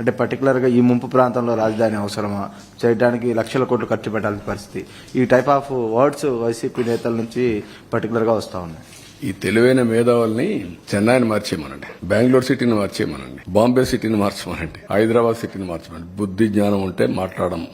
అంటే పర్టికులర్గా ఈ ముంపు ప్రాంతంలో రాజధాని అవసరమా, చేయడానికి లక్షల కోట్లు ఖర్చు పెట్టాల్సిన పరిస్థితి, ఈ టైప్ ఆఫ్ వర్డ్స్ వైసీపీ నేతల నుంచి పర్టికులర్గా వస్తూ ఉన్నాయి. ఈ తెలివైన మేధావుల్ని చెన్నైని మార్చేయమనండి, బెంగళూరు సిటీని మార్చేయమనండి, బాంబే సిటీని మార్చమనండి, హైదరాబాద్ సిటీని మార్చమనండి. బుద్ధి జ్ఞానం ఉంటే మాట్లాడడం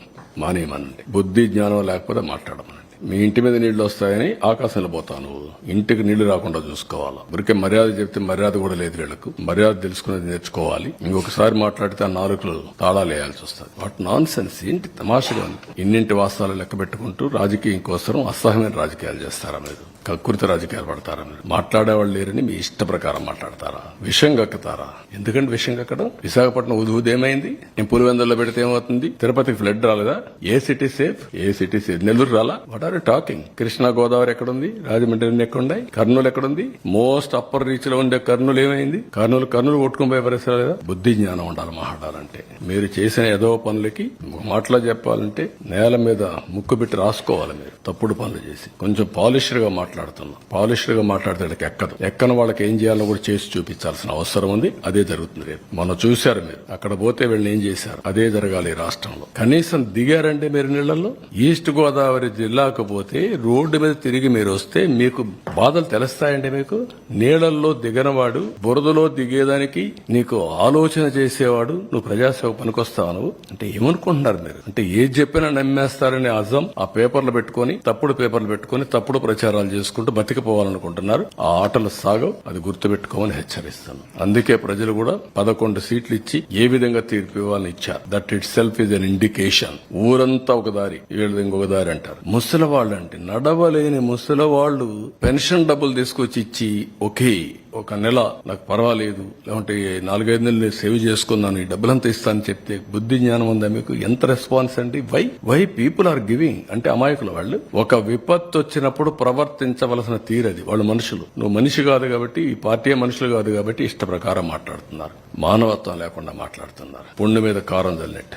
మానేయమనండి, బుద్ధి జ్ఞానం లేకపోతే మాట్లాడమనండి. మీ ఇంటి మీద నీళ్లు వస్తాయని ఆకాశంలో పోతాను, ఇంటికి నీళ్లు రాకుండా చూసుకోవాలా. ఊరికే మర్యాద చెప్తే మర్యాద కూడా లేదు వీళ్లకు. మర్యాద తెలుసుకునేది నేర్చుకోవాలి. ఇంకొకసారి మాట్లాడితే ఆ నాలుగులు తాళాలు వేయాల్సి వస్తుంది. వాట్ నాన్ సెన్స్, ఏంటి తమాషగా ఉంది. ఇన్నింటి వాస్తవాలు లెక్క పెట్టుకుంటూ రాజకీయం కోసం అసహ్యమైన రాజకీయాలు చేస్తారా మీరు? కక్కుర్తి రాజకీయాలు పడతారా మీరు? మాట్లాడేవాళ్ళు లేరని మీ ఇష్ట ప్రకారం మాట్లాడతారా? విషం కక్కుతారా? ఎందుకంటే విషం కక్కడం? విశాఖపట్నం ఉదేమైంది? నేను పులివెందుల్లో పెడితే ఏమవుతుంది? తిరుపతికి ఫ్లడ్ రాలేదా? ఏ సిటీ సేఫ్? ఏ సిటీ సేఫ్? నెల్లూరు రాలా? What are you talking? Krishna Godavari ఎక్కడుంది? రాజమండ్రి ఎక్కడున్నాయి? కర్నూలు ఎక్కడుంది? మోస్ట్ అప్పర్ రీచ్ లో ఉండే కర్నూలు ఏమైంది? కర్నూలు కొట్టుకుని పోయే పరిస్థితి లేదా? బుద్ధి జ్ఞానం ఉండాలి మాట్లాడాలంటే. మీరు చేసిన ఏదో పనులకి మాటలో చెప్పాలంటే నేల మీద ముక్కు పెట్టి రాసుకోవాలి. మీరు తప్పుడు పనులు చేసి కొంచెం పాలిష్డ్ గా పాలిష్డ్ గా మాట్లాడితే ఎక్కని వాళ్ళకి ఏం చేయాలో కూడా చేసి చూపించాల్సిన అవసరం ఉంది. అదే జరుగుతుంది రేపు. మొన్న చూశారు మీరు, అక్కడ పోతే వీళ్ళని ఏం చేశారు? అదే జరగాలి ఈ రాష్ట్రంలో. కనీసం దిగారంటే మీరు నీళ్లలో. ఈస్ట్ గోదావరి జిల్లాకు పోతే రోడ్డు మీద తిరిగి మీరు వస్తే మీకు బాధలు తెలుస్తాయండి. మీకు నీళ్లలో దిగనవాడు, బురదలో దిగేదానికి నీకు ఆలోచన చేసేవాడు నువ్వు ప్రజాసేవ పనికొస్తావు నువ్వు అంటే ఏమనుకుంటున్నారు మీరు? అంటే ఏది చెప్పినా నమ్మేస్తారనే అజం ఆ పేపర్లు పెట్టుకుని, తప్పుడు పేపర్లు పెట్టుకుని, తప్పుడు ప్రచారాలు చేసుకుంటూ బతికిపోవాలనుకుంటున్నారు. ఆ ఆటలు సాగవు, అది గుర్తుపెట్టుకోమని హెచ్చరిస్తాను. అందుకే ప్రజలు కూడా 11 సీట్లు ఇచ్చి ఏ విధంగా తీర్పు ఇవ్వాలని ఇచ్చారు. That it self is an indication. ఊరంతా ఒక దారి, వీళ్ళది ఇంకొక దారి అంటారు. ముసలివాళ్ళు అంటే నడవలేని ముసలివాళ్లు పెన్షన్ డబ్బులు తీసుకొచ్చి ఇచ్చి ఒక నెల నాకు పర్వాలేదు, లేకుంటే 4-5 నెలలు సేవ్ చేసుకున్నాను, ఈ డబ్బులంతా ఇస్తానని చెప్తే బుద్ధి జ్ఞానం ఉందా మీకు? ఎంత రెస్పాన్స్ అండి? వై పీపుల్ ఆర్ గివింగ్ అంటే అమాయకులు వాళ్ళు. ఒక విపత్తు వచ్చినప్పుడు ప్రవర్తించవలసిన తీరది. వాళ్ళు మనుషులు, నువ్వు మనిషి కాదు కాబట్టి, ఈ పార్టీ మనుషులు కాదు కాబట్టి ఇష్ట ప్రకారం మాట్లాడుతున్నారు. మానవత్వం లేకుండా మాట్లాడుతున్నారు. పుండు మీద కారం చల్లినట్టు.